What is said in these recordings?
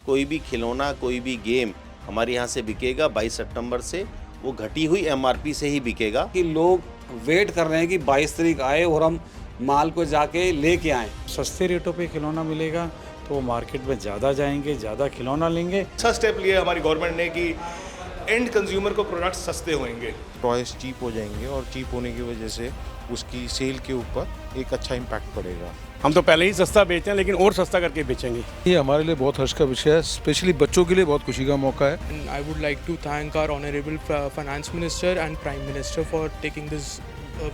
कोई भी खिलौना, कोई भी गेम हमारे यहाँ से बिकेगा 22 सितंबर से, वो घटी हुई एमआरपी से ही बिकेगा। कि लोग वेट कर रहे हैं कि 22 तारीख आए और हम माल को जाके लेके आएँ। सस्ते रेटों पे खिलौना मिलेगा तो वो मार्केट में ज़्यादा जाएंगे, ज़्यादा खिलौना लेंगे। अच्छा स्टेप लिया हमारी गवर्नमेंट ने कि एंड कंज्यूमर को प्रोडक्ट सस्ते होंगे। टॉयज चीप हो जाएंगे और चीप होने की वजह से उसकी सेल के ऊपर एक अच्छा इम्पैक्ट पड़ेगा। हम तो पहले ही सस्ता बेचते हैं लेकिन और सस्ता करके बेचेंगे। ये हमारे लिए बहुत हर्ष का विषय है, स्पेशली बच्चों के लिए बहुत खुशी का मौका है। I would like to thank our honorable finance minister and prime minister for taking this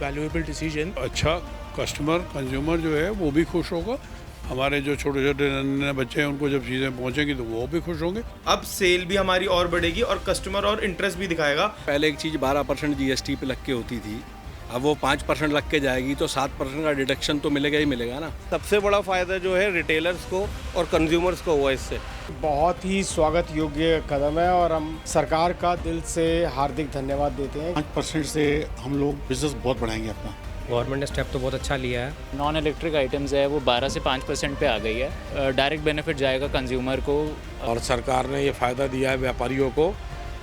valuable decision. अच्छा कस्टमर कंज्यूमर जो है वो भी खुश होगा, हमारे जो छोटे छोटे नन्हे बच्चे हैं उनको जब चीज़ें पहुंचेंगी तो वो भी खुश होंगे। अब सेल भी हमारी और बढ़ेगी और कस्टमर और इंटरेस्ट भी दिखाएगा। पहले एक चीज़ 12% जीएसटी पे लग के होती थी, अब वो 5% लग के जाएगी तो 7% का डिडक्शन तो मिलेगा ही मिलेगा ना। सबसे बड़ा फ़ायदा जो है रिटेलर्स को और कंज्यूमर्स को हुआ इससे। बहुत ही स्वागत योग्य कदम है और हम सरकार का दिल से हार्दिक धन्यवाद देते हैं। 5% से हम लोग बिजनेस बहुत बढ़ाएंगे अपना। गवर्नमेंट ने स्टेप तो बहुत अच्छा लिया है। नॉन इलेक्ट्रिक आइटम्स है वो 12 से 5% पे आ गई है। डायरेक्ट बेनिफिट जाएगा कंज्यूमर को। और सरकार ने ये फ़ायदा दिया है व्यापारियों को,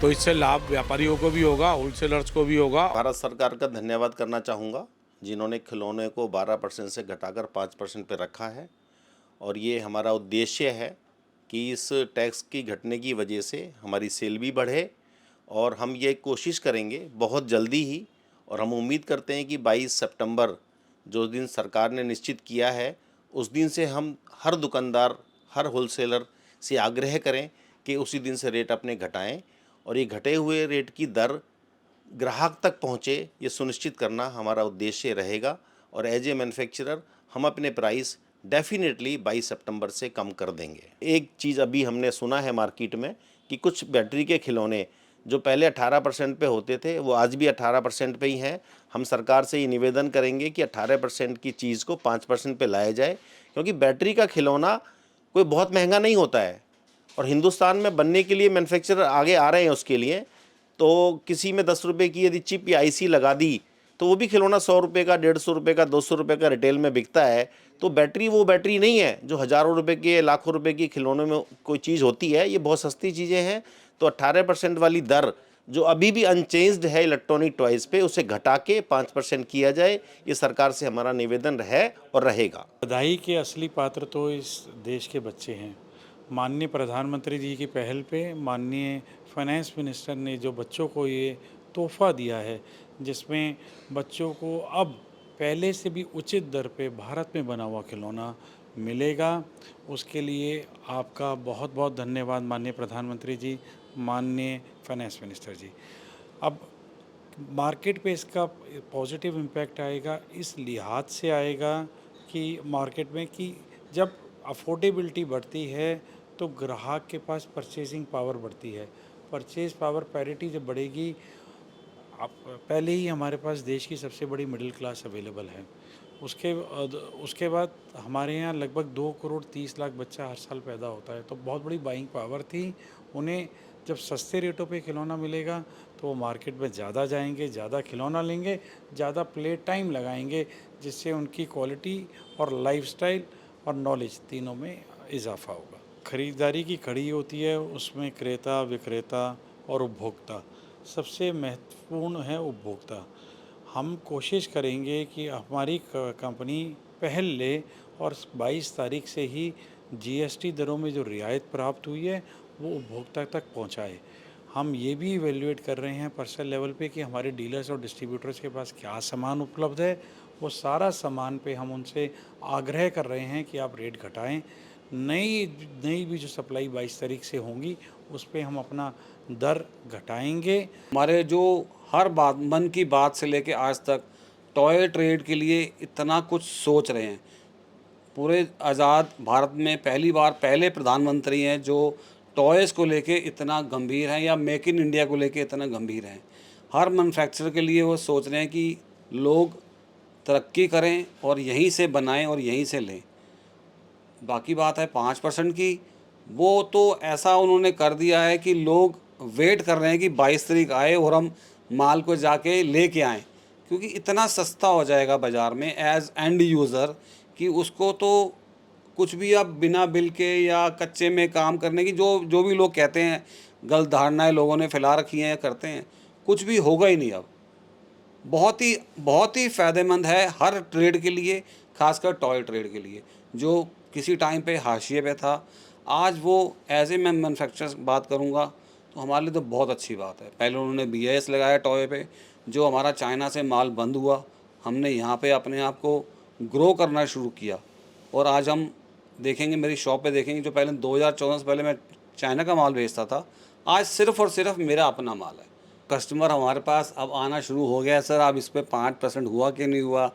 तो इससे लाभ व्यापारियों को भी होगा, होलसेलर्स को भी होगा। भारत सरकार का धन्यवाद करना चाहूँगा जिन्होंने खिलौने को 12% से घटाकर 5% पे रखा है। और ये हमारा उद्देश्य है कि इस टैक्स की घटने की वजह से हमारी सेल भी बढ़े और हम ये कोशिश करेंगे बहुत जल्दी ही, और हम उम्मीद करते हैं कि 22 सितंबर जो दिन सरकार ने निश्चित किया है उस दिन से हम हर दुकानदार, हर होलसेलर से आग्रह करें कि उसी दिन से रेट अपने घटाएं और ये घटे हुए रेट की दर ग्राहक तक पहुंचे, ये सुनिश्चित करना हमारा उद्देश्य रहेगा। और एज ए मैन्युफैक्चरर हम अपने प्राइस डेफिनेटली 22 सितंबर से कम कर देंगे। एक चीज़ अभी हमने सुना है मार्केट में कि कुछ बैटरी के खिलौने जो पहले 18% पे होते थे वो आज भी 18% पे ही हैं। हम सरकार से ये निवेदन करेंगे कि 18% की चीज़ को 5% पे लाया जाए, क्योंकि बैटरी का खिलौना कोई बहुत महंगा नहीं होता है और हिंदुस्तान में बनने के लिए मैन्युफैक्चरर आगे आ रहे हैं उसके लिए। तो किसी में 10 रुपये की यदि चिप या आईसी लगा दी तो वो भी खिलौना 100 रुपये का, 150 रुपये का, 200 रुपये का रिटेल में बिकता है। तो बैटरी वो बैटरी नहीं है जो हज़ारों रुपये के, लाखों रुपये की खिलौनों में कोई चीज़ होती है। ये बहुत सस्ती चीज़ें हैं। तो 18% वाली दर जो अभी भी अनचेंज्ड है इलेक्ट्रॉनिक टॉयज़ पे, उसे घटा के 5% किया जाए। ये सरकार से हमारा निवेदन है और रहेगा। बधाई के असली पात्र तो इस देश के बच्चे हैं। माननीय प्रधानमंत्री जी की पहल पे माननीय फाइनेंस मिनिस्टर ने जो बच्चों को ये तोहफ़ा दिया है, जिसमें बच्चों को अब पहले से भी उचित दर पे भारत में बना हुआ खिलौना मिलेगा, उसके लिए आपका बहुत बहुत धन्यवाद माननीय प्रधानमंत्री जी, माननीय फाइनेंस मिनिस्टर जी। अब मार्केट पे इसका पॉजिटिव इम्पैक्ट आएगा, इस लिहाज से आएगा कि मार्केट में कि जब अफोर्डेबिलिटी बढ़ती है तो ग्राहक के पास परचेजिंग पावर बढ़ती है। परचेज पावर पैरिटी जब बढ़ेगी, अब पहले ही हमारे पास देश की सबसे बड़ी मिडिल क्लास अवेलेबल है। उसके बाद हमारे यहाँ लगभग 2 करोड़ 30 लाख बच्चा हर साल पैदा होता है, तो बहुत बड़ी बाइंग पावर थी। उन्हें जब सस्ते रेटों पे खिलौना मिलेगा तो वो मार्केट में ज़्यादा जाएंगे, ज़्यादा खिलौना लेंगे, ज़्यादा प्ले टाइम लगाएंगे, जिससे उनकी क्वालिटी और लाइफस्टाइल और नॉलेज तीनों में इजाफा होगा। ख़रीदारी की कड़ी होती है, उसमें क्रेता, विक्रेता और उपभोक्ता। सबसे महत्वपूर्ण है उपभोक्ता। हम कोशिश करेंगे कि हमारी कंपनी पहल ले और 22 तारीख से ही जीएसटी दरों में जो रियायत प्राप्त हुई है वो उपभोक्ता तक पहुंचाए। हम ये भी इवेल्युएट कर रहे हैं पर्सनल लेवल पे कि हमारे डीलर्स और डिस्ट्रीब्यूटर्स के पास क्या सामान उपलब्ध है, वो सारा सामान पे हम उनसे आग्रह कर रहे हैं कि आप रेट घटाएं। नई भी जो सप्लाई 22 तारीख से होंगी उस पे हम अपना दर घटाएंगे। हमारे जो हर बात, मन की बात से लेके आज तक टॉय ट्रेड के लिए इतना कुछ सोच रहे हैं, पूरे आज़ाद भारत में पहली बार पहले प्रधानमंत्री हैं जो टॉयज़ को लेके इतना गंभीर हैं या मेक इन इंडिया को लेके इतना गंभीर हैं। हर मैन्युफैक्चरर के लिए वो सोच रहे हैं कि लोग तरक्की करें और यहीं से बनाएं और यहीं से लें। बाकी बात है 5% की, वो तो ऐसा उन्होंने कर दिया है कि लोग वेट कर रहे हैं कि 22 तारीख आए और हम माल को जाके लेके आएँ, क्योंकि इतना सस्ता हो जाएगा बाज़ार में एज़ एंड यूज़र कि उसको तो कुछ भी अब बिना बिल के या कच्चे में काम करने की जो भी लोग कहते हैं, गलत धारणाएं लोगों ने फैला रखी हैं या करते हैं, कुछ भी होगा ही नहीं अब। बहुत ही फ़ायदेमंद है हर ट्रेड के लिए, खासकर टॉय ट्रेड के लिए, जो किसी टाइम पे हाशिए पे था। आज वो एज ए मैं मैन्युफैक्चरर बात करूँगा तो हमारे लिए तो बहुत अच्छी बात है। पहले उन्होंने BIS लगाया टॉय पे, जो हमारा चाइना से माल बंद हुआ, हमने यहाँ पे अपने आप को ग्रो करना शुरू किया। और आज हम देखेंगे, मेरी शॉप पे देखेंगे, जो पहले 2014 से पहले मैं चाइना का माल बेचता था, आज सिर्फ़ और सिर्फ मेरा अपना माल है। कस्टमर हमारे पास अब आना शुरू हो गया है। सर अब इस पर 5% हुआ कि नहीं हुआ,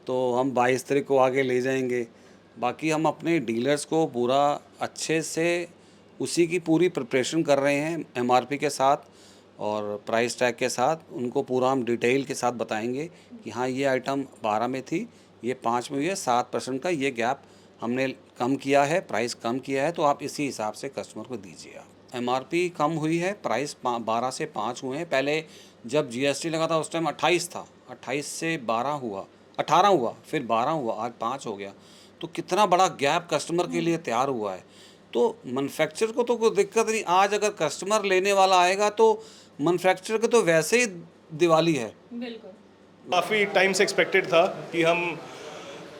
तो हम 22 तारीख को आगे ले जाएंगे। बाकी हम अपने डीलर्स को पूरा अच्छे से उसी की पूरी प्रिपरेशन कर रहे हैं, MRP के साथ और प्राइस टैग के साथ। उनको पूरा हम डिटेल के साथ बताएंगे कि हाँ ये आइटम 12 में थी, ये 5 में हुई है, 7% का ये गैप हमने कम किया है, प्राइस कम किया है, तो आप इसी हिसाब से कस्टमर को दीजिए। MRP कम हुई है, प्राइस 12 से 5 हुए हैं। पहले जब GST लगा था उस टाइम 28 था, 28 से 12 हुआ, 18 हुआ, फिर 12 हुआ, आज 5 हो गया। तो कितना बड़ा गैप कस्टमर के लिए तैयार हुआ है। तो मैन्युफैक्चरर को तो कोई दिक्कत नहीं। आज अगर कस्टमर लेने वाला आएगा तो मैन्युफैक्चरर के तो वैसे ही दिवाली है। बिल्कुल काफ़ी टाइम से एक्सपेक्टेड था कि हम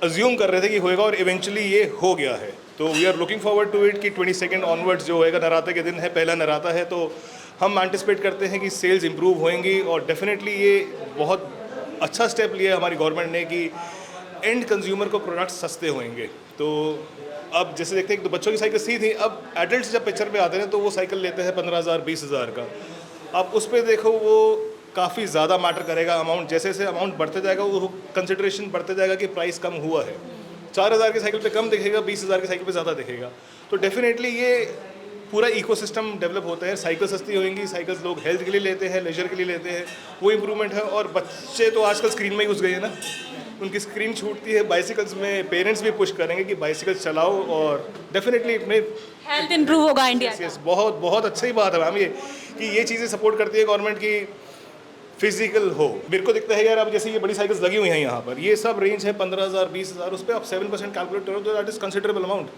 अज्यूम कर रहे थे कि होएगा और इवेंचुअली ये हो गया है। तो we are looking forward to it कि 22 ऑनवर्ड्स जो होएगा, नराते के दिन है, पहला नराता है, तो हम एंटिसिपेट करते हैं कि सेल्स इंप्रूव होएंगी। और डेफिनेटली ये बहुत अच्छा स्टेप लिया है हमारी गवर्नमेंट ने कि एंड कंज्यूमर को प्रोडक्ट्स सस्ते होंगे। तो अब जैसे देखते हैं कि तो बच्चों की साइकिल सी थी, अब एडल्ट्स जब पिक्चर पे आते हैं तो वो साइकिल लेते हैं 15,000 20,000 का। अब उस पर देखो वो काफ़ी ज़्यादा मैटर करेगा अमाउंट, जैसे जैसे अमाउंट बढ़ते जाएगा वो कंसिडरेशन बढ़ते जाएगा कि प्राइस कम हुआ है। 4,000 की साइकिल पे कम दिखेगा, 20,000 की साइकिल पे ज़्यादा दिखेगा। तो डेफिनेटली ये पूरा इकोसिस्टम डेवलप होता है। साइकिल सस्ती होंगी, साइकिल्स लोग हेल्थ के लिए लेते हैं, लेजर के लिए लेते हैं, वो इम्प्रूवमेंट है। और बच्चे तो आजकल स्क्रीन में ही घुस गए हैं ना, उनकी स्क्रीन छूटती है। बाइसिकल्स में पेरेंट्स भी पुश करेंगे कि बाइसिकल चलाओ और डेफिनेटली इसमें हेल्थ इंप्रूव होगा इंडिया का। बहुत बहुत अच्छी बात है मैम ये कि ये चीज़ें सपोर्ट करती है गवर्नमेंट की फिजिकल हो। मेरे को दिखता है यार, अब जैसे ये बड़ी साइकिल्स लगी हुई हैं यहाँ पर, ये सब रेंज है 15,000 20,000, उस पर आप 7% कैलकुलेट करो तो दैट इज़ कंसिडरेबल अमाउंट।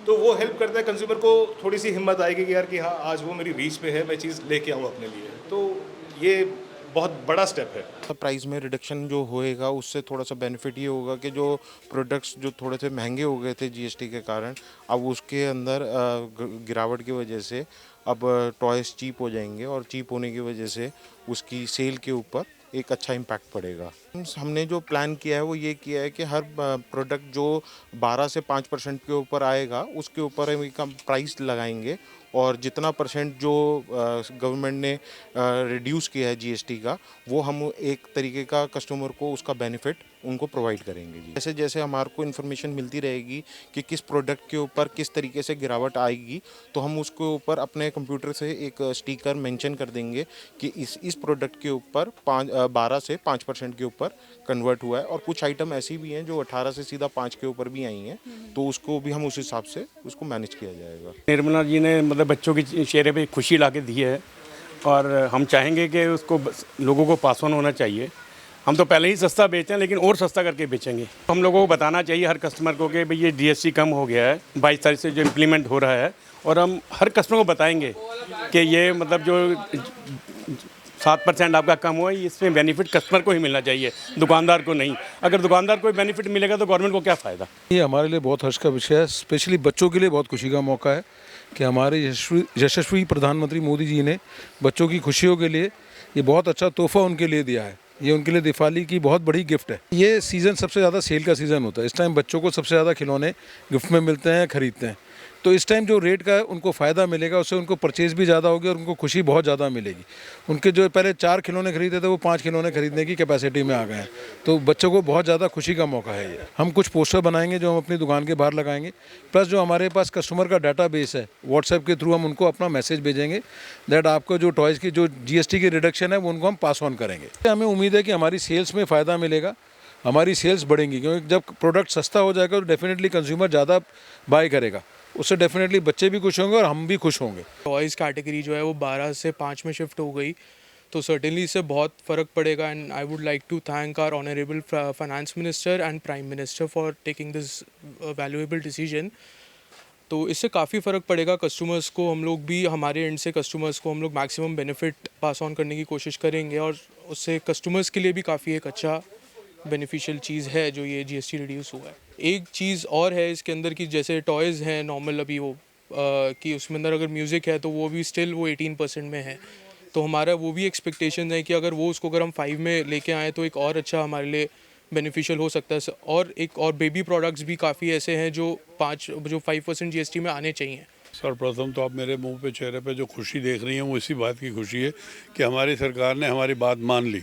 तो वो हेल्प करता है कंज्यूमर को, थोड़ी सी हिम्मत आएगी कि यार कि हाँ आज वो मेरी रीच पे है, मैं चीज़ लेके आऊँ अपने लिए। तो ये बहुत बड़ा स्टेप है। प्राइस में रिडक्शन जो होएगा उससे थोड़ा सा बेनिफिट ये होगा कि जो प्रोडक्ट्स जो थोड़े से महंगे हो गए थे GST के कारण, अब उसके अंदर गिरावट की वजह से अब टॉयज़ चीप हो जाएंगे और चीप होने की वजह से उसकी सेल के ऊपर एक अच्छा इम्पैक्ट पड़ेगा। हमने जो प्लान किया है वो ये किया है कि हर प्रोडक्ट जो 12 से 5% के ऊपर आएगा उसके ऊपर हम प्राइस लगाएंगे और जितना परसेंट जो गवर्नमेंट ने रिड्यूस किया है GST का, वो हम एक तरीके का कस्टमर को उसका बेनिफिट उनको प्रोवाइड करेंगे जी। जैसे जैसे हमारे को इन्फॉर्मेशन मिलती रहेगी कि किस प्रोडक्ट के ऊपर किस तरीके से गिरावट आएगी, तो हम उसके ऊपर अपने कंप्यूटर से एक स्टिकर मेंशन कर देंगे कि इस प्रोडक्ट के ऊपर 12 से 5% के ऊपर कन्वर्ट हुआ है। और कुछ आइटम ऐसी भी हैं जो 18 से सीधा 5 के ऊपर भी आई हैं, तो उसको भी हम उस हिसाब से उसको मैनेज किया जाएगा। निर्मला जी ने मतलब बच्चों की चेहरे पे खुशी ला के दी है और हम चाहेंगे कि उसको लोगों को पास ऑन होना चाहिए। हम तो पहले ही सस्ता बेचते हैं लेकिन और सस्ता करके बेचेंगे। हम लोगों को बताना चाहिए हर कस्टमर को कि भाई ये GST कम हो गया है 22 तारीख से जो इम्प्लीमेंट हो रहा है, और हम हर कस्टमर को बताएंगे कि ये मतलब जो 7% आपका कम हुआ, इसमें बेनिफिट कस्टमर को ही मिलना चाहिए, दुकानदार को नहीं। अगर दुकानदार को बेनिफिट मिलेगा तो गवर्नमेंट को क्या फ़ायदा। ये हमारे लिए बहुत हर्ष का विषय है, स्पेशली बच्चों के लिए बहुत खुशी का मौका है कि हमारे यशस्वी प्रधानमंत्री मोदी जी ने बच्चों की खुशियों के लिए ये बहुत अच्छा तोहफा उनके लिए दिया है। ये उनके लिए दिवाली की बहुत बड़ी गिफ्ट है। ये सीज़न सबसे ज़्यादा सेल का सीज़न होता है। इस टाइम बच्चों को सबसे ज़्यादा खिलौने गिफ्ट में मिलते हैं, खरीदते हैं। तो इस टाइम जो रेट का उनको फ़ायदा मिलेगा, उससे उनको परचेज़ भी ज़्यादा होगी और उनको खुशी बहुत ज़्यादा मिलेगी। उनके जो पहले 4 खिलौने खरीदते थे वो 5 खिलौने खरीदने की कैपेसिटी में आ गए हैं। तो बच्चों को बहुत ज़्यादा खुशी का मौका है ये। हम कुछ पोस्टर बनाएंगे जो हम अपनी दुकान के बाहर लगाएंगे, प्लस जो हमारे पास कस्टमर का डाटा बेस है, व्हाट्सएप के थ्रू हम उनको अपना मैसेज भेजेंगे दैट आपको जो टॉयज़ की जो GST की रिडक्शन है वो उनको हम पास ऑन करेंगे। हमें उम्मीद है कि हमारी सेल्स में फ़ायदा मिलेगा, हमारी सेल्स बढ़ेंगी, क्योंकि जब प्रोडक्ट सस्ता हो जाएगा तो डेफिनेटली कंज्यूमर ज़्यादा बाय करेगा, उससे डेफिनेटली बच्चे भी खुश होंगे और हम भी खुश होंगे। टॉयज़ कैटेगरी जो है वो 12 से 5 में शिफ्ट हो गई, तो सर्टेनली इससे बहुत फ़र्क पड़ेगा and I would like to thank our honourable finance minister and prime minister for taking this valuable decision. तो इससे काफ़ी फ़र्क पड़ेगा कस्टमर्स को। हम लोग भी हमारे एंड से कस्टमर्स को हम लोग मैक्सिमम बेनिफिट पास ऑन करने की कोशिश करेंगे और उससे कस्टमर्स के लिए भी काफ़ी एक अच्छा बेनिफिशियल चीज़ है जो ये जीएसटी रिड्यूस हुआ है। एक चीज़ और है इसके अंदर कि जैसे टॉयज़ हैं नॉर्मल अभी वो कि उसमें अंदर अगर म्यूज़िक है तो वो भी स्टिल वो 18% में है। तो हमारा वो भी एक्सपेक्टेशन है कि अगर वो उसको अगर हम 5 में लेके आएँ तो एक और अच्छा हमारे लिए बेनिफिशियल हो सकता है। और एक और बेबी प्रोडक्ट्स भी काफ़ी ऐसे हैं जो 5% जीएसटी में आने चाहिए। सर्वप्रथम तो आप मेरे मुंह पे चेहरे पे जो खुशी देख रही हैं वो इसी बात की खुशी है कि हमारी सरकार ने हमारी बात मान ली।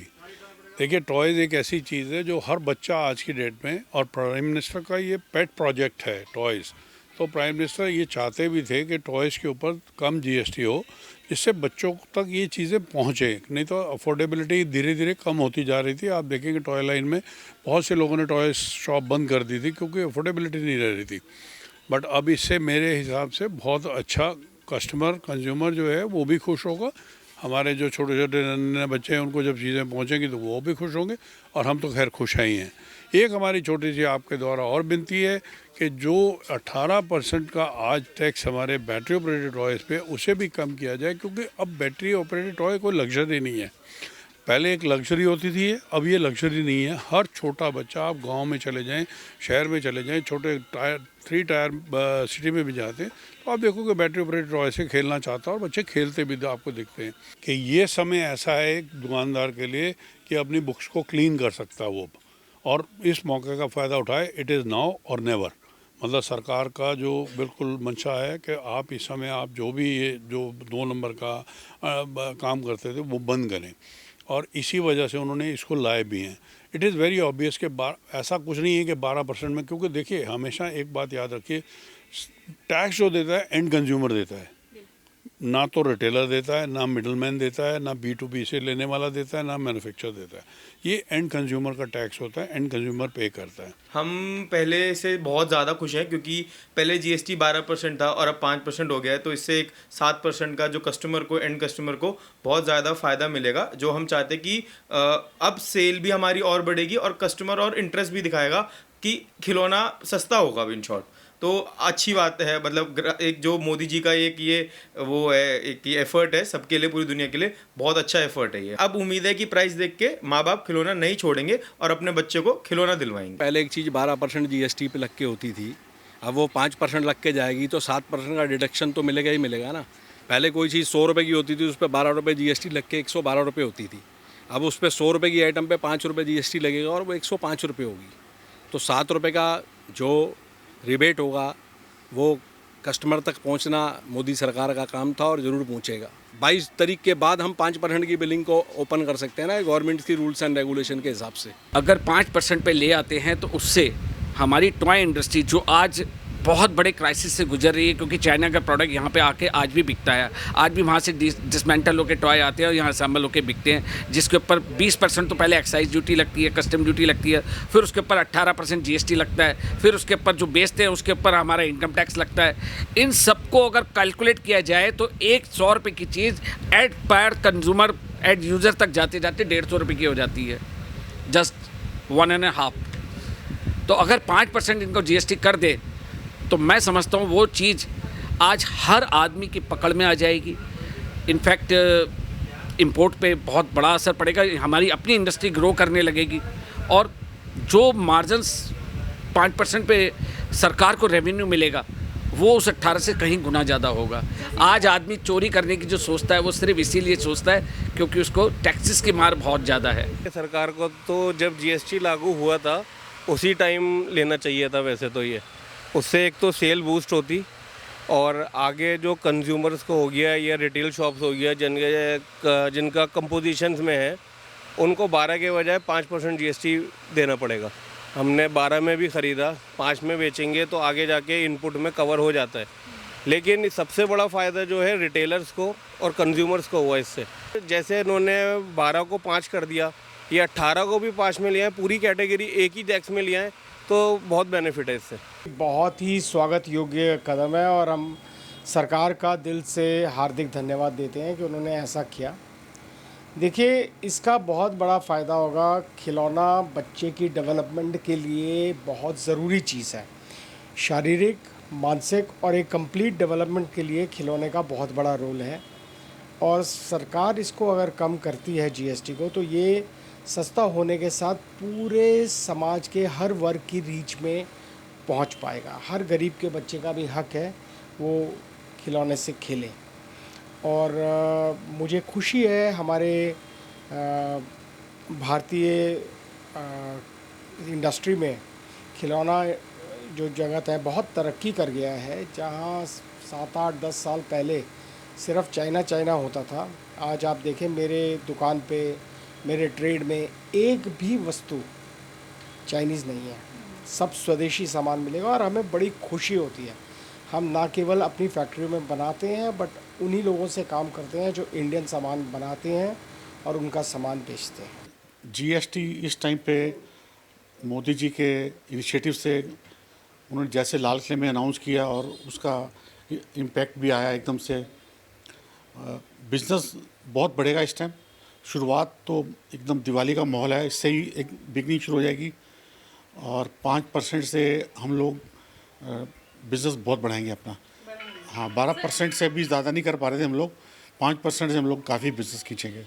देखिए, टॉयज़ एक ऐसी चीज़ है जो हर बच्चा आज की डेट में, और प्राइम मिनिस्टर का ये पेट प्रोजेक्ट है टॉयज़। तो प्राइम मिनिस्टर ये चाहते भी थे कि टॉयज़ के ऊपर कम जीएसटी हो, जिससे बच्चों तक ये चीज़ें पहुँचे। नहीं तो अफोर्डेबिलिटी धीरे धीरे कम होती जा रही थी। आप देखेंगे टॉय लाइन में बहुत से लोगों ने टॉय शॉप बंद कर दी थी क्योंकि अफोर्डेबिलिटी नहीं रह रही थी। बट अब इससे मेरे हिसाब से बहुत अच्छा कंज्यूमर जो है वो भी खुश होगा। हमारे जो छोटे छोटे नन्हे बच्चे हैं उनको जब चीज़ें पहुंचेंगी तो वो भी खुश होंगे, और हम तो खैर खुश ही हैं। एक हमारी छोटी सी आपके द्वारा और विनती है कि जो 18% का आज टैक्स हमारे बैटरी ऑपरेटेड टॉयज़ पे, उसे भी कम किया जाए, क्योंकि अब बैटरी ऑपरेटेड टॉय कोई लग्जरी नहीं है। पहले एक लग्जरी होती थी, अब ये लग्जरी नहीं है। हर छोटा बच्चा, आप गांव में चले जाएं, शहर में चले जाएं, छोटे 3 टायर सिटी में भी जाते हैं तो आप देखोगे बैटरी ऑपरेटेड टॉय से खेलना चाहता है, और बच्चे खेलते भी आपको दिखते हैं। कि ये समय ऐसा है एक दुकानदार के लिए कि अपनी बुक्स को क्लीन कर सकता है वो, और इस मौके का फ़ायदा उठाए। इट इज़ नाउ और नेवर। मतलब सरकार का जो बिल्कुल मंशा है कि आप इस समय आप जो भी ये जो 2 नंबर का काम करते थे वो बंद करें, और इसी वजह से उन्होंने इसको लाए भी हैं। इट इज़ वेरी ऑब्वियस कि ऐसा कुछ नहीं है कि 12% में, क्योंकि देखिए हमेशा एक बात याद रखिए, टैक्स जो देता है एंड कंज्यूमर देता है, ना तो रिटेलर देता है, ना मिडलमैन देता है, ना B2B से लेने वाला देता है, ना मैन्युफैक्चरर देता है। ये एंड कंज्यूमर का टैक्स होता है, एंड कंज्यूमर पे करता है। हम पहले से बहुत ज़्यादा खुश हैं क्योंकि पहले जीएसटी 12% था और अब 5% हो गया है, तो इससे एक 7% का जो कस्टमर को, एंड कस्टमर को बहुत ज़्यादा फ़ायदा मिलेगा। जो हम चाहते कि अब सेल भी हमारी और बढ़ेगी और कस्टमर और इंटरेस्ट भी दिखाएगा कि खिलौना सस्ता होगा। इन शॉर्ट तो अच्छी बात है। मतलब एक जो मोदी जी का एक ये वो है, एक ये एफर्ट है सबके लिए, पूरी दुनिया के लिए बहुत अच्छा एफर्ट है ये। अब उम्मीद है कि प्राइस देख के माँ बाप खिलौना नहीं छोड़ेंगे और अपने बच्चे को खिलौना दिलवाएंगे। पहले एक चीज़ 12% जीएसटी पे लग के होती थी, अब वो 5% लग के जाएगी तो 7% का डिडक्शन तो मिलेगा ही मिलेगा ना। पहले कोई चीज़ 100 रुपये की होती थी, उस पर 12 रुपये जीएसटी लग के 112 रुपये होती थी। अब उस पर 100 रुपये की आइटम पे 5 रुपये जीएसटी लगेगा और वो 105 रुपये होगी। तो 7 रुपये का जो रिबेट होगा वो कस्टमर तक पहुंचना मोदी सरकार का काम था और ज़रूर पहुंचेगा। 22 तारीख के बाद हम 5% की बिलिंग को ओपन कर सकते हैं ना, गवर्नमेंट की रूल्स एंड रेगुलेशन के हिसाब से। अगर 5% पे ले आते हैं तो उससे हमारी टॉय इंडस्ट्री जो आज बहुत बड़े क्राइसिस से गुजर रही है, क्योंकि चाइना का प्रोडक्ट यहाँ पे आके आज भी बिकता है, आज भी वहाँ से डिसमेंटल होकर टॉय आते हैं और यहाँ असेंबल होकर बिकते हैं, जिसके ऊपर 20% तो पहले एक्साइज ड्यूटी लगती है, कस्टम ड्यूटी लगती है, फिर उसके ऊपर 18% जीएसटी लगता है, फिर उसके ऊपर जो बेचते हैं उसके ऊपर हमारा इनकम टैक्स लगता है। इन सबको अगर कैलकुलेट किया जाए तो एक 100 रुपये की चीज़ एड पर कंज्यूमर, एड यूज़र तक जाते जाते 150 रुपये की हो जाती है, जस्ट 1.5। तो अगर 5% इनको जीएसटी कर दे तो मैं समझता हूँ वो चीज़ आज हर आदमी की पकड़ में आ जाएगी। इनफैक्ट इंपोर्ट पे बहुत बड़ा असर पड़ेगा, हमारी अपनी इंडस्ट्री ग्रो करने लगेगी, और जो मार्जिन्स 5% पे सरकार को रेवेन्यू मिलेगा वो उस 18 से कहीं गुना ज़्यादा होगा। आज आदमी चोरी करने की जो सोचता है वो सिर्फ इसीलिए सोचता है क्योंकि उसको टैक्सेस की मार बहुत ज़्यादा है। सरकार को तो जब जीएसटी लागू हुआ था उसी टाइम लेना चाहिए था वैसे तो ये, उससे एक तो सेल बूस्ट होती, और आगे जो कंज्यूमर्स को हो गया या रिटेल शॉप्स हो गया जिनका कंपोजिशंस में है उनको 12 के बजाय 5% जीएसटी देना पड़ेगा। हमने 12 में भी ख़रीदा, 5 में बेचेंगे तो आगे जाके इनपुट में कवर हो जाता है। लेकिन सबसे बड़ा फ़ायदा जो है रिटेलर्स को और कंज्यूमर्स को हुआ इससे। जैसे इन्होंने 12 को 5 कर दिया, ये 18 को भी 5 में लिया है, पूरी कैटेगरी एक ही टैक्स में लिया है, तो बहुत बेनिफिट है इससे। बहुत ही स्वागत योग्य कदम है और हम सरकार का दिल से हार्दिक धन्यवाद देते हैं कि उन्होंने ऐसा किया। देखिए, इसका बहुत बड़ा फ़ायदा होगा। खिलौना बच्चे की डेवलपमेंट के लिए बहुत ज़रूरी चीज़ है। शारीरिक, मानसिक और एक कंप्लीट डेवलपमेंट के लिए खिलौने का बहुत बड़ा रोल है और सरकार इसको अगर कम करती है जीएसटी को, तो ये सस्ता होने के साथ पूरे समाज के हर वर्ग की रीच में पहुंच पाएगा। हर गरीब के बच्चे का भी हक है वो खिलौने से खेले। और मुझे खुशी है हमारे भारतीय इंडस्ट्री में खिलौना जो जगत है बहुत तरक्की कर गया है। जहाँ 7-8-10 साल पहले सिर्फ चाइना होता था, आज आप देखें मेरे दुकान पे, मेरे ट्रेड में एक भी वस्तु चाइनीज़ नहीं है, सब स्वदेशी सामान मिलेगा और हमें बड़ी खुशी होती है। हम ना केवल अपनी फैक्ट्रियों में बनाते हैं बट उन्हीं लोगों से काम करते हैं जो इंडियन सामान बनाते हैं और उनका सामान बेचते हैं। जीएसटी इस टाइम पे मोदी जी के इनिशिएटिव से उन्होंने जैसे लाल किले में अनाउंस किया और उसका इम्पैक्ट भी आया एकदम से। बिज़नेस बहुत बढ़ेगा इस टाइम। शुरुआत तो एकदम दिवाली का माहौल है, इससे ही एक बिगनिंग शुरू हो जाएगी और 5% से हम लोग बिज़नेस बहुत बढ़ाएंगे अपना। हाँ, 12% से भी ज़्यादा नहीं कर पा रहे थे हम लोग, 5% से हम लोग काफ़ी बिज़नेस खींचेंगे।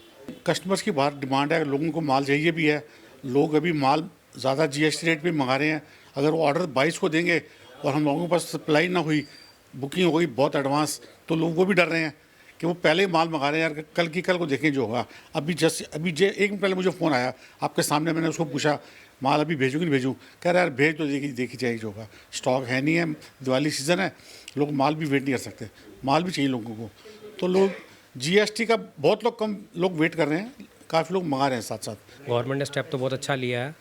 कस्टमर्स की बाहर डिमांड है, लोगों को माल चाहिए भी है। लोग अभी माल ज़्यादा जीएसटी रेट पे मंगा रहे हैं। अगर वो ऑर्डर 22 को देंगे और हम लोगों के पास सप्लाई ना हुई, बुकिंग हो गई बहुत एडवांस, तो लोग वो भी डर रहे हैं कि वो पहले ही माल मंगा रहे हैं यार, कल को देखें जो होगा। अभी एक मिनट पहले मुझे फ़ोन आया, आपके सामने मैंने उसको पूछा माल अभी भेजूँ कि नहीं भेजूँ, कह रहा यार भेज तो देखी जाएगी जो होगा। स्टॉक है नहीं है, दिवाली सीज़न है, लोग माल भी वेट नहीं कर सकते, माल भी चाहिए लोगों को। तो लोग जीएसटी का बहुत कम लोग वेट कर रहे हैं, काफ़ी लोग मंगा रहे हैं साथ साथ। गवर्नमेंट ने स्टेप तो बहुत अच्छा लिया है,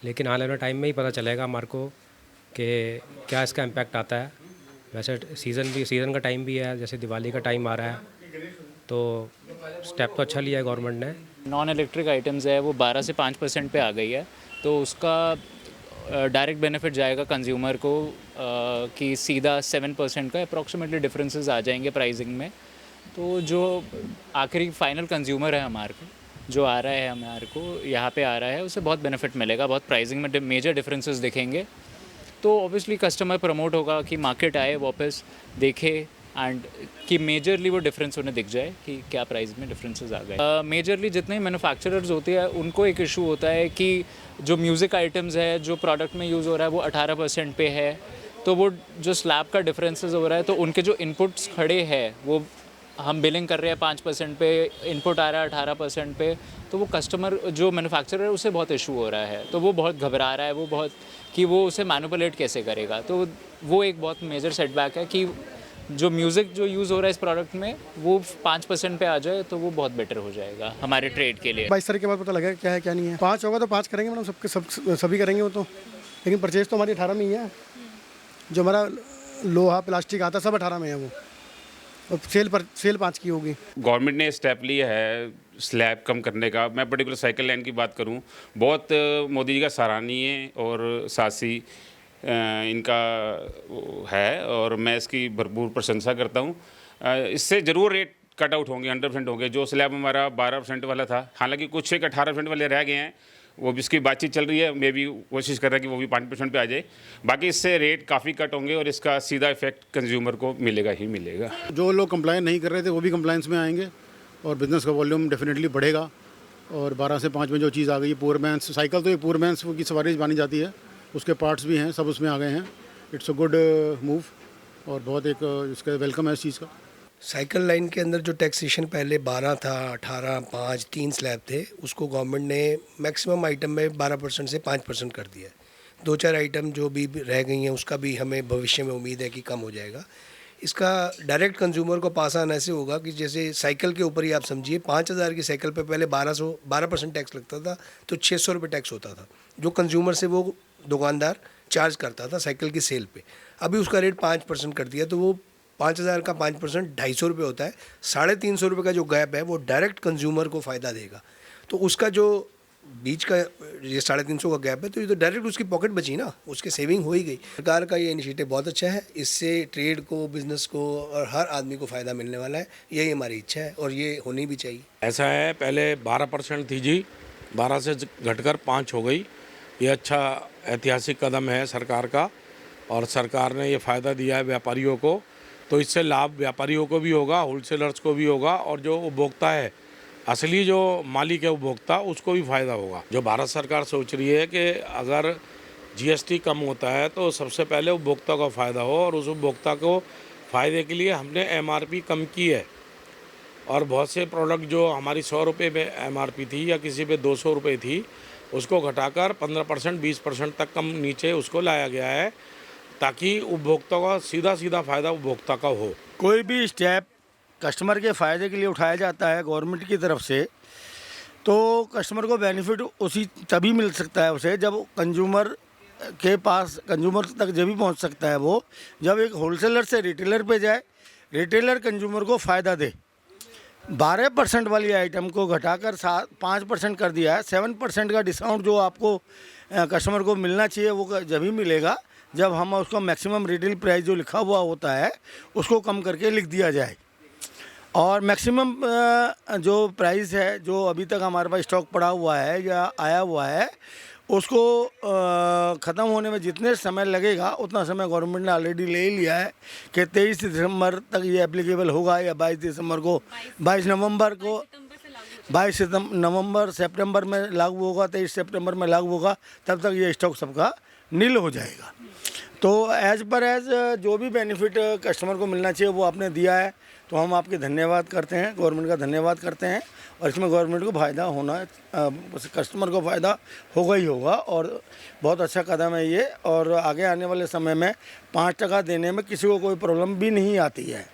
लेकिन आने वाले टाइम में ही पता चलेगा हमारे को कि क्या इसका इम्पैक्ट आता है। वैसे सीज़न का टाइम भी है, जैसे दिवाली का टाइम आ रहा है, तो स्टेप तो अच्छा लिया है गवर्नमेंट ने। नॉन इलेक्ट्रिक आइटम्स है वो 12 से 5% पे आ गई है, तो उसका डायरेक्ट बेनिफिट जाएगा कंज्यूमर को कि सीधा 7% का अप्रॉक्सीमेटली डिफरेंसेस आ जाएंगे प्राइसिंग में। तो जो आखिरी फाइनल कंज्यूमर है हमारे को, जो आ रहा है हमारे को यहाँ पे आ रहा है, उसे बहुत बेनिफिट मिलेगा, बहुत प्राइसिंग में मेजर डिफरेंसेस दिखेंगे। तो ऑब्वियसली कस्टमर प्रमोट होगा कि मार्केट आए वापस देखे एंड कि मेजरली वो डिफरेंस उन्हें दिख जाए कि क्या प्राइस में डिफरेंसेस आ गए। मेजरली जितने मैन्युफैक्चरर्स होते हैं उनको एक इशू होता है कि जो म्यूज़िक आइटम्स है जो प्रोडक्ट में यूज़ हो रहा है वो 18% पे है, तो वो जो स्लैब का डिफरेंसेस हो रहा है, तो उनके जो इनपुट्स खड़े हैं वो हम बिलिंग कर रहे हैं 5% पे, इनपुट आ रहा है 18% पे, तो वो कस्टमर जो मैन्युफैक्चरर है उसे बहुत इशू हो रहा है, तो वो बहुत घबरा रहा है, वो बहुत कि वो उसे मैनिपुलेट कैसे करेगा। तो वो एक बहुत मेजर सेटबैक है कि जो म्यूज़िक जो यूज़ हो रहा है इस प्रोडक्ट में वो 5% पे आ जाए तो वो बहुत बेटर हो जाएगा हमारे ट्रेड के लिए। 22 तारीख के बाद पता लगेगा क्या है क्या नहीं है। 5 होगा तो 5 करेंगे मैडम, सभी करेंगे वो तो, लेकिन परचेज तो हमारी 18 में ही है। जो हमारा लोहा प्लास्टिक आता सब 18 में है वो, और सेल 5 की होगी। गवर्नमेंट ने स्टेप लिया है स्लैब कम करने का। मैं पर्टिकुलर साइकिल लाइन की बात करूं, बहुत मोदी जी का सराहनीय और साहसी इनका है और मैं इसकी भरपूर प्रशंसा करता हूं। इससे ज़रूर रेट कट आउट होंगे, 100% होंगे। जो स्लैब हमारा 12% वाला था, हालांकि कुछ एक 18% वाले रह गए हैं, वो भी इसकी बातचीत चल रही है, मैं भी कोशिश कर रहा है कि वो भी 5% पे आ जाए। बाकी इससे रेट काफ़ी कट होंगे और इसका सीधा इफेक्ट कंज्यूमर को मिलेगा ही मिलेगा। जो लोग कंप्लाइन नहीं कर रहे थे वो भी कंप्लाइंस में आएंगे और बिज़नेस का वॉल्यूम डेफिनेटली बढ़ेगा। और 12 से 5 में जो चीज़ आ गई है, पूरमैन्स साइकिल, तो ये पूरमैन्स की सवारी मानी जाती है, उसके पार्ट्स भी हैं, सब उसमें आ गए हैं। इट्स अ गुड मूव और बहुत एक इसका वेलकम है इस चीज़ का। साइकिल लाइन के अंदर जो टैक्सेशन पहले 12 था, 18, 5, 3 स्लैब थे, उसको गवर्नमेंट ने मैक्सिमम आइटम में 12% से 5% कर दिया है। 2-4 आइटम जो भी रह गई हैं उसका भी हमें भविष्य में उम्मीद है कि कम हो जाएगा। इसका डायरेक्ट कंज्यूमर को पास आना ऐसे होगा कि जैसे साइकिल के ऊपर ही आप समझिए, 5000 की साइकिल पे पहले 12% टैक्स लगता था, तो 600 रुपये टैक्स होता था जो कंज्यूमर से वो दुकानदार चार्ज करता था साइकिल की सेल पे। अभी उसका रेट 5% कर दिया, तो वो 5000 का 5% 250 रुपये होता है। 350 रुपये का जो गैप है वो डायरेक्ट कंज्यूमर को फ़ायदा देगा। तो उसका जो बीच का ये 350 का गैप है, तो ये तो डायरेक्ट उसकी पॉकेट बची ना, उसके सेविंग हो ही गई। सरकार का ये इनिशिएटिव बहुत अच्छा है, इससे ट्रेड को, बिजनेस को और हर आदमी को फ़ायदा मिलने वाला है। यही हमारी इच्छा है और ये होनी भी चाहिए। ऐसा है, पहले 12% थी जी, 12 से घटकर 5 हो गई। ये अच्छा ऐतिहासिक कदम है सरकार का, और सरकार ने ये फ़ायदा दिया है व्यापारियों को, तो इससे लाभ व्यापारियों को भी होगा, होलसेलर्स को भी होगा, और जो उपभोक्ता है, असली जो मालिक है उपभोक्ता, उसको भी फ़ायदा होगा। जो भारत सरकार सोच रही है कि अगर जीएसटी कम होता है तो सबसे पहले उपभोक्ता को फ़ायदा हो, और उस उपभोक्ता को फ़ायदे के लिए हमने एमआरपी कम की है। और बहुत से प्रोडक्ट जो हमारी 100 रुपये में एमआरपी थी या किसी पे 200 रुपये थी, उसको घटाकर 15%, 20% तक कम नीचे उसको लाया गया है, ताकि उपभोक्ता का सीधा फ़ायदा उपभोक्ता का हो। कोई भी स्टेप कस्टमर के फ़ायदे के लिए उठाया जाता है गवर्नमेंट की तरफ से, तो कस्टमर को बेनिफिट उसी तभी मिल सकता है उसे, जब कंज्यूमर के पास, कंज्यूमर तक जब भी पहुंच सकता है वो, जब एक होलसेलर से रिटेलर पे जाए, रिटेलर कंज्यूमर को फ़ायदा दे। 12% वाली आइटम को घटाकर 5% कर दिया है। 7% का डिस्काउंट जो आपको कस्टमर को मिलना चाहिए वो जब ही मिलेगा जब हम उसका मैक्सिमम रिटेल प्राइस जो लिखा हुआ होता है उसको कम करके लिख दिया जाए। और मैक्सिमम जो प्राइस है, जो अभी तक हमारे पास स्टॉक पड़ा हुआ है या आया हुआ है, उसको ख़त्म होने में जितने समय लगेगा उतना समय गवर्नमेंट ने ऑलरेडी ले ही लिया है कि 23 दिसंबर तक ये एप्लीकेबल होगा, या 22 दिसंबर को, 22 नवंबर को, 22 नवंबर सितंबर में लागू होगा, 23 सितंबर में लागू होगा, तब तक ये स्टॉक सबका नील हो जाएगा। तो एज जो भी बेनिफिट कस्टमर को मिलना चाहिए वो आपने दिया है, तो हम आपके धन्यवाद करते हैं, गवर्नमेंट का धन्यवाद करते हैं। और इसमें गवर्नमेंट को फ़ायदा होना, कस्टमर को फ़ायदा होगा ही होगा, और बहुत अच्छा कदम है ये। और आगे आने वाले समय में 5% देने में किसी को कोई प्रॉब्लम भी नहीं आती है।